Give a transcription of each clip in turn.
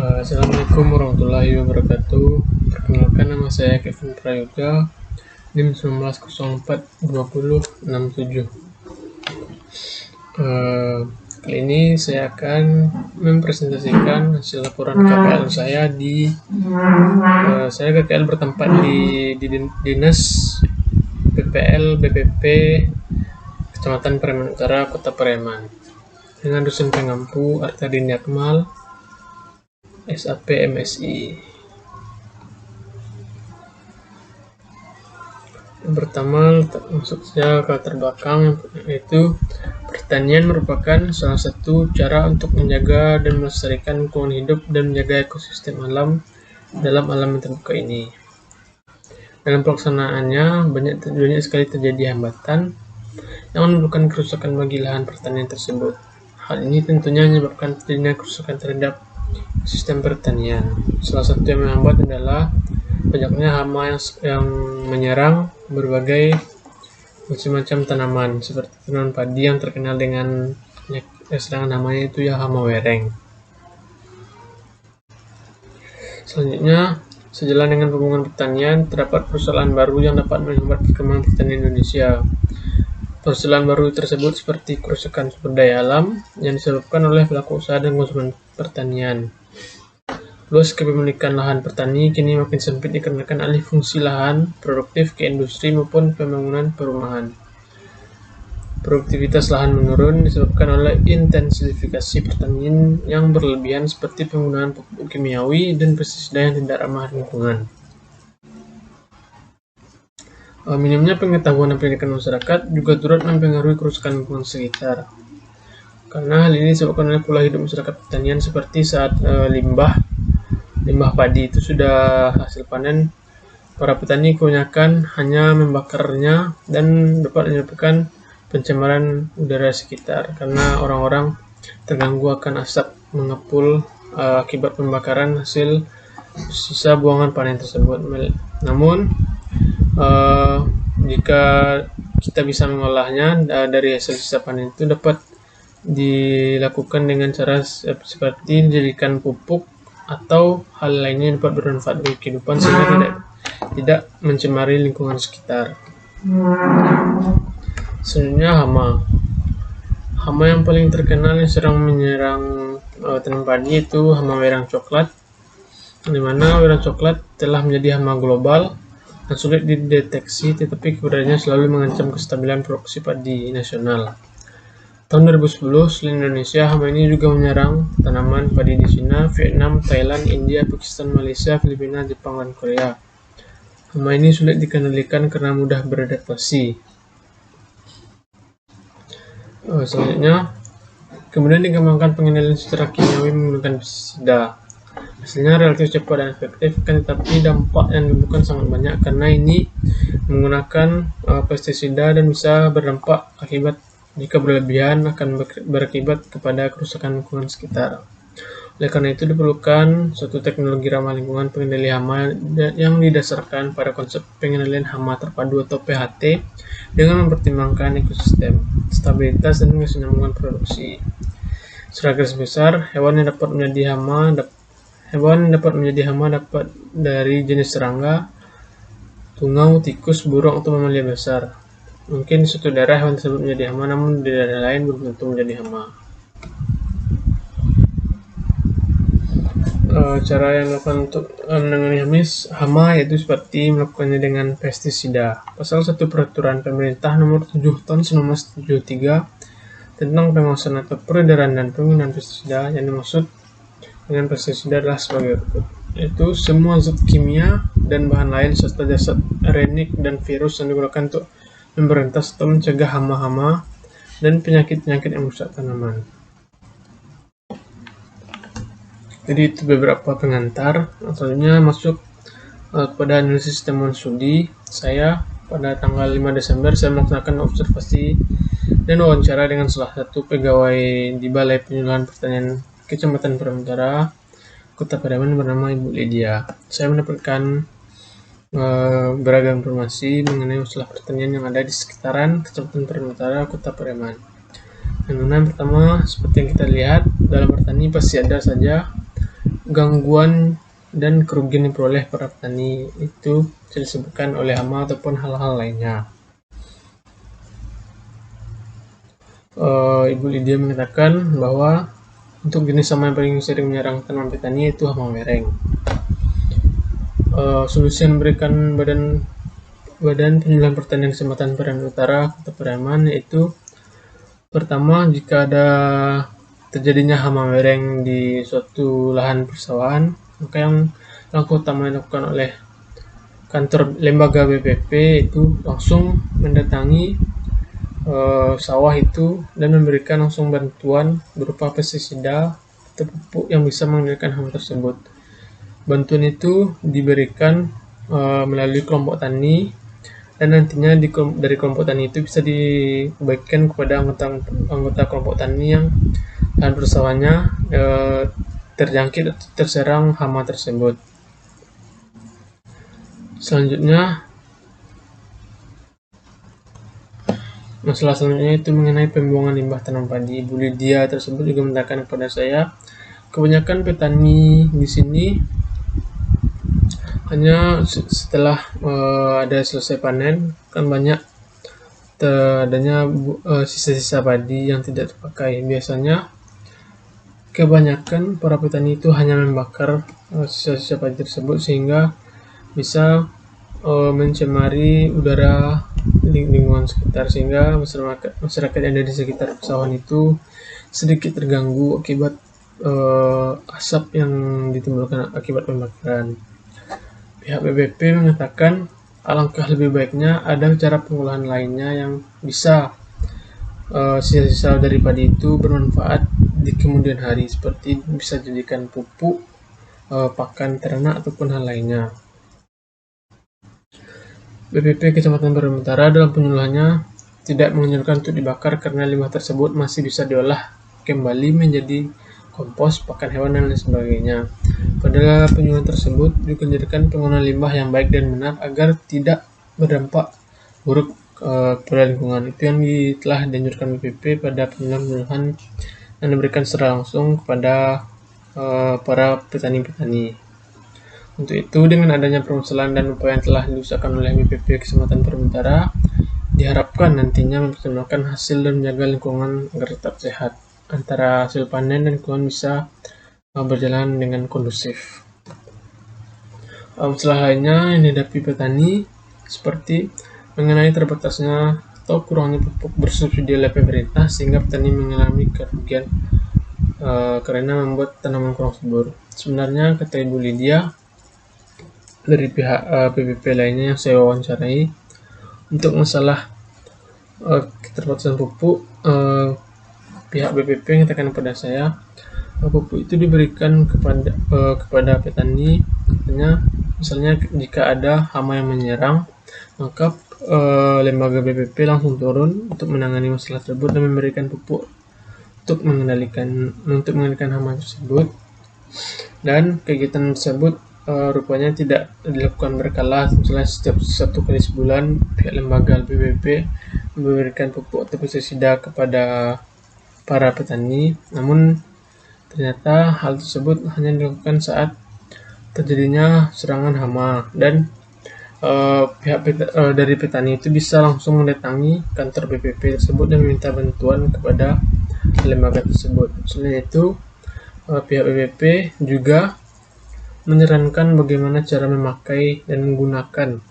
Assalamualaikum warahmatullahi wabarakatuh. Perkenalkan, nama saya Kevin Prayoga, NIM 19042067. Kali ini saya akan mempresentasikan hasil laporan KKL saya saya KKL bertempat di Dinas PPL BPP Kecamatan Pareman Utara, Kota Pareman, dengan dosen pengampu Artadin Yakmal, SAP MSI. Yang pertama, masuk saja ke latar belakang, yaitu pertanian merupakan salah satu cara untuk menjaga dan melestarikan lingkungan hidup dan menjaga ekosistem alam dalam alam yang terbuka ini. Dalam pelaksanaannya banyak sekali terjadi hambatan yang menimbulkan kerusakan bagi lahan pertanian tersebut. Hal ini tentunya menyebabkan terjadinya kerusakan terhadap sistem pertanian. Salah satu yang menghambat adalah banyaknya hama yang menyerang berbagai macam tanaman, seperti tanaman padi yang terkenal dengan serangan hamanya itu ya hama wereng. Selanjutnya, sejalan dengan pembangunan pertanian, terdapat persoalan baru yang dapat menghambat perkembangan pertanian Indonesia. Persoalan baru tersebut seperti kerusakan sumber daya alam yang disebabkan oleh pelaku usaha dan konsumen pertanian. Luas kepemilikan lahan petani kini makin sempit dikarenakan alih fungsi lahan produktif ke industri maupun pembangunan perumahan. Produktivitas lahan menurun disebabkan oleh intensifikasi pertanian yang berlebihan seperti penggunaan pupuk kimiawi dan pestisida yang tidak ramah lingkungan. Minimnya pengetahuan dan pendidikan masyarakat juga turut mempengaruhi kerusakan lingkungan sekitar. Karena hal ini disebabkan oleh pola hidup masyarakat pertanian, seperti saat limbah padi itu sudah hasil panen, para petani kebanyakan hanya membakarnya dan dapat menyebabkan pencemaran udara sekitar karena orang-orang terganggu akan asap mengepul akibat pembakaran hasil sisa buangan panen tersebut. Namun jika kita bisa mengolahnya dari hasil sisa panen itu dapat dilakukan dengan cara seperti dijadikan pupuk atau hal lainnya yang dapat bermanfaat bagi kehidupan sehingga tidak mencemari lingkungan sekitar. Selanjutnya, hama yang paling terkenal yang sering menyerang tanaman padi itu hama werang coklat, di mana werang coklat telah menjadi hama global dan sulit dideteksi, tetapi keberadaannya selalu mengancam kestabilan produksi padi nasional. Tahun 2010, selain Indonesia, hama ini juga menyerang tanaman padi di Cina, Vietnam, Thailand, India, Pakistan, Malaysia, Filipina, Jepang, dan Korea. Hama ini sulit dikendalikan karena mudah beradaptasi. Selanjutnya, kemudian dikembangkan pengendalian secara kimiawi menggunakan pestisida. Hasilnya relatif cepat dan efektif, tetapi dampak yang ditimbulkan sangat banyak karena ini menggunakan pestisida dan bisa berdampak jika berlebihan akan berakibat kepada kerusakan lingkungan sekitar. Oleh karena itu diperlukan suatu teknologi ramah lingkungan pengendali hama yang didasarkan pada konsep pengendalian hama terpadu atau PHT dengan mempertimbangkan ekosistem, stabilitas, dan kesinambungan produksi. Secara garis besar, hewan yang dapat menjadi hama dapat dari jenis serangga, tungau, tikus, burung, atau mamalia besar. Mungkin di suatu daerah hewan tersebut menjadi hama, namun di daerah lain belum tentu menjadi hama. Cara yang dilakukan untuk menangani hama yaitu seperti melakukannya dengan pestisida. Pasal 1 Peraturan Pemerintah Nomor 7 Tahun 1973 tentang pengawasan atau peredaran dan penggunaan pestisida, yang dimaksud dengan pestisida adalah sebagai berikut, yaitu semua zat kimia dan bahan lain serta zat aeronik dan virus yang digunakan untuk memberantas atau mencegah hama-hama dan penyakit-penyakit yang merusak tanaman. Jadi itu beberapa pengantar. Selanjutnya masuk kepada analisis temuan studi saya. Pada tanggal 5 Desember saya melaksanakan observasi dan wawancara dengan salah satu pegawai di Balai Penyuluhan Pertanian Kecamatan Pareman Utara, Kota Pareman, bernama Ibu Lydia. Saya mendapatkan beragam informasi mengenai usaha pertanian yang ada di sekitaran Kecamatan Pareman Utara, Kota Pareman. Yang pertama, seperti yang kita lihat, dalam bertani pasti ada saja gangguan dan kerugian yang diperoleh para petani itu disebabkan oleh hama ataupun hal-hal lainnya. Ibu Lydia mengatakan bahwa untuk jenis hama yang paling sering menyerang tanaman petani yaitu hama mereng. Solusi yang diberikan Badan Penanggulangan Pertanian Kecamatan Periaman Utara, Kota Periaman, yaitu pertama, jika ada terjadinya hama mereng di suatu lahan persawahan, maka yang langkah utama yang dilakukan oleh kantor lembaga BPP itu langsung mendatangi sawah itu dan memberikan langsung bantuan berupa pestisida atau pupuk yang bisa mengendalikan hama tersebut. Bantuan itu diberikan melalui kelompok tani, dan nantinya dari kelompok tani itu bisa dibagikan kepada anggota kelompok tani yang lahan persawahannya terjangkit atau terserang hama tersebut. Selanjutnya, masalah selanjutnya itu mengenai pembuangan limbah tanam padi. Ibu Lydia tersebut juga mengatakan kepada saya, kebanyakan petani di sini hanya setelah ada selesai panen kan banyak adanya sisa-sisa padi yang tidak terpakai. Biasanya kebanyakan para petani itu hanya membakar sisa-sisa padi tersebut sehingga bisa mencemari udara lingkungan sekitar, sehingga masyarakat yang ada di sekitar persawahan itu sedikit terganggu akibat asap yang ditimbulkan akibat pembakaran. Pihak BPP mengatakan alangkah lebih baiknya ada cara pengolahan lainnya yang bisa sisa-sisa dari padi itu bermanfaat di kemudian hari, seperti bisa dijadikan pupuk, pakan ternak ataupun hal lainnya. BPP Kecamatan Periaman Utara dalam penyuluhannya tidak menganjurkan untuk dibakar karena limbah tersebut masih bisa diolah kembali menjadi kompos, pakan hewan, dan lain sebagainya. Pada penyuluhan tersebut juga menjadikan penggunaan limbah yang baik dan benar agar tidak berdampak buruk pada lingkungan. Itu yang telah dianjurkan BPP pada penyuluhan yang diberikan secara langsung kepada para petani-petani. Untuk itu, dengan adanya permasalahan dan upaya yang telah diusahakan oleh BPP Kecamatan Periaman Utara, diharapkan nantinya mempertimbangkan hasil dan menjaga lingkungan agar tetap sehat. Antara hasil panen dan lingkungan bisa berjalan dengan kondusif. Masalah lainnya yang dihadapi petani seperti mengenai terbatasnya atau kurangnya pupuk bersubsidi oleh pemerintah sehingga petani mengalami kerugian karena membuat tanaman kurang subur. Sebenarnya, kata Ibu Lydia, dari pihak PBP lainnya yang saya wawancarai, untuk masalah keterbatasan pupuk, pihak BPP mengatakan kepada saya pupuk itu diberikan kepada petani, artinya misalnya jika ada hama yang menyerang, maka lembaga BPP langsung turun untuk menangani masalah tersebut dan memberikan pupuk untuk mengendalikan hama tersebut. Dan kegiatan tersebut rupanya tidak dilakukan berkala, misalnya setiap 1 kali sebulan pihak lembaga BPP memberikan pupuk atau pestisida kepada para petani. Namun ternyata hal tersebut hanya dilakukan saat terjadinya serangan hama, dan pihak dari petani itu bisa langsung mendatangi kantor BPP tersebut dan meminta bantuan kepada lembaga tersebut. Selain itu, pihak BPP juga menyarankan bagaimana cara memakai dan menggunakan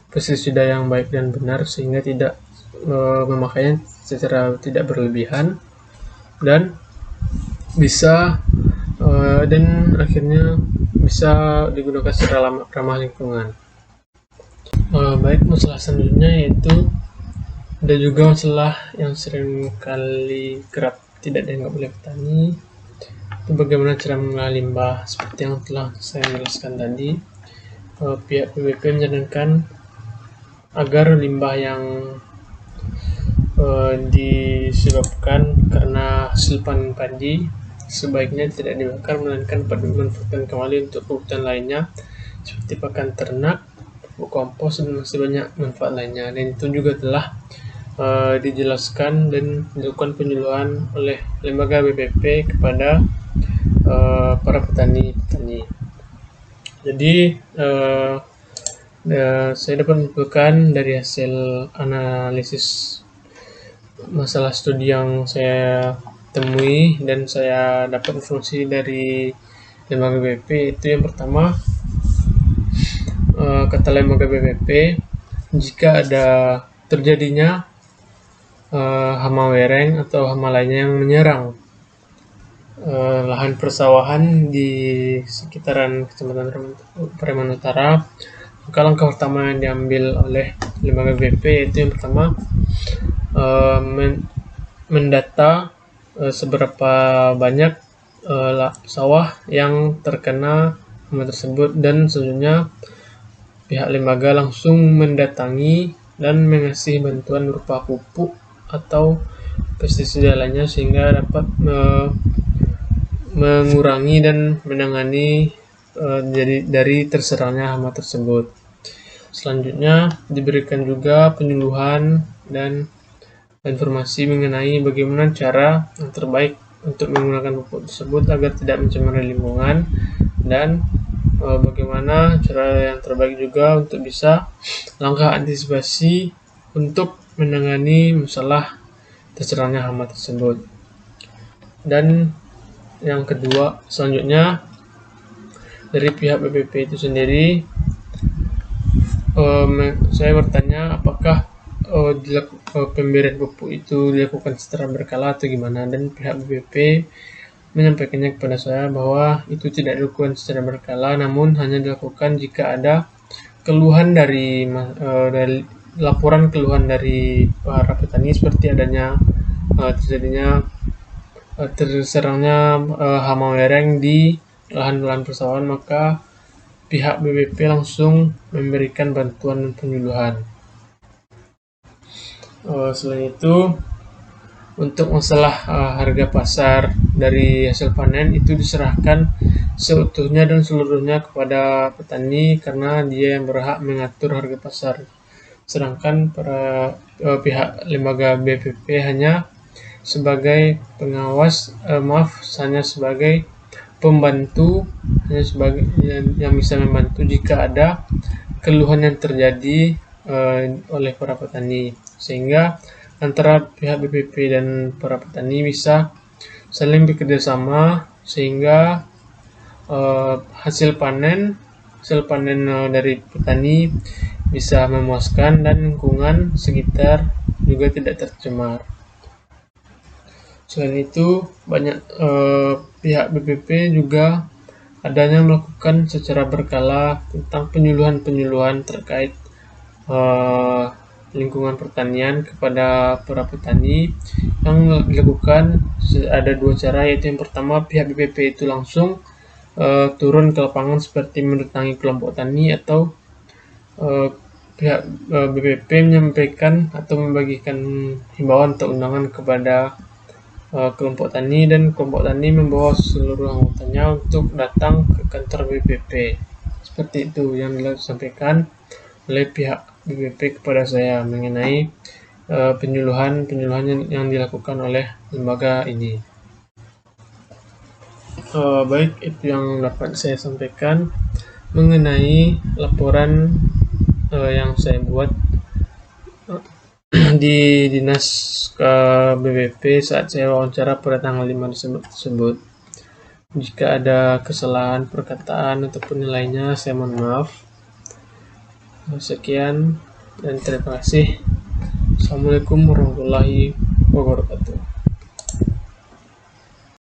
pestisida yang baik dan benar sehingga tidak memakainya secara tidak berlebihan dan bisa dan akhirnya bisa digunakan secara ramah lingkungan. Baik, masalah selanjutnya yaitu ada juga masalah yang sering kali kerap tidak dianggap oleh petani, itu bagaimana cara mengolah limbah. Seperti yang telah saya jelaskan tadi, pihak BPP menyarankan agar limbah yang disebabkan karena hasil panen padi sebaiknya tidak dibakar, melainkan dimanfaatkan kembali untuk kebutuhan lainnya seperti pakan ternak, pupuk kompos, dan masih banyak manfaat lainnya. Dan itu juga telah dijelaskan dan dilakukan penyuluhan oleh lembaga BPP kepada para petani. Jadi saya dapat menyimpulkan dari hasil analisis masalah studi yang saya temui dan saya dapat informasi dari lembaga BPP. Itu yang pertama, kata lembaga BPP, jika ada terjadinya hama wereng atau hama lainnya yang menyerang lahan persawahan di sekitaran Kecamatan Pareman Utara, maka langkah pertama yang diambil oleh lembaga BPP yaitu yang pertama, mendata seberapa banyak sawah yang terkena hama tersebut, dan selanjutnya pihak lembaga langsung mendatangi dan mengasih bantuan berupa pupuk atau pestisida lainnya sehingga dapat mengurangi dan menangani dari terserangnya hama tersebut. Selanjutnya diberikan juga penyuluhan dan informasi mengenai bagaimana cara yang terbaik untuk menggunakan pupuk tersebut agar tidak mencemari lingkungan, dan bagaimana cara yang terbaik juga untuk bisa langkah antisipasi untuk menangani masalah terserangnya hama tersebut. Dan yang kedua, selanjutnya dari pihak BPP itu sendiri, saya bertanya apakah pemberian pupuk itu dilakukan secara berkala atau gimana, dan pihak BPP menyampaikannya kepada saya bahwa itu tidak dilakukan secara berkala, namun hanya dilakukan jika ada keluhan dari laporan keluhan dari para petani seperti adanya terjadinya terserangnya hama wereng di lahan-lahan persawahan, maka pihak BPP langsung memberikan bantuan dan penyuluhan. Selain itu, untuk masalah harga pasar dari hasil panen itu diserahkan seutuhnya dan seluruhnya kepada petani karena dia yang berhak mengatur harga pasar. Sedangkan para pihak lembaga BPP hanya sebagai pengawas, hanya sebagai pembantu, hanya sebagai yang bisa membantu jika ada keluhan yang terjadi oleh para petani, sehingga antara pihak BPP dan para petani bisa saling bekerjasama sehingga hasil panen dari petani bisa memuaskan dan lingkungan sekitar juga tidak tercemar. Selain itu, banyak pihak BPP juga adanya melakukan secara berkala tentang penyuluhan terkait lingkungan pertanian kepada para petani, yang dilakukan ada dua cara, yaitu yang pertama pihak BPP itu langsung turun ke lapangan seperti mendatangi kelompok tani, atau pihak BPP menyampaikan atau membagikan himbauan atau undangan kepada kelompok tani, dan kelompok tani membawa seluruh anggotanya untuk datang ke kantor BPP. Seperti itu yang disampaikan oleh pihak BPP kepada saya mengenai penyuluhan yang dilakukan oleh lembaga ini. Baik, itu yang dapat saya sampaikan mengenai laporan yang saya buat di dinas BPP saat saya wawancara pada tanggal 5 Desember tersebut. Jika ada kesalahan perkataan ataupun nilainya, saya mohon maaf. Sekian dan terima kasih. Assalamualaikum warahmatullahi wabarakatuh.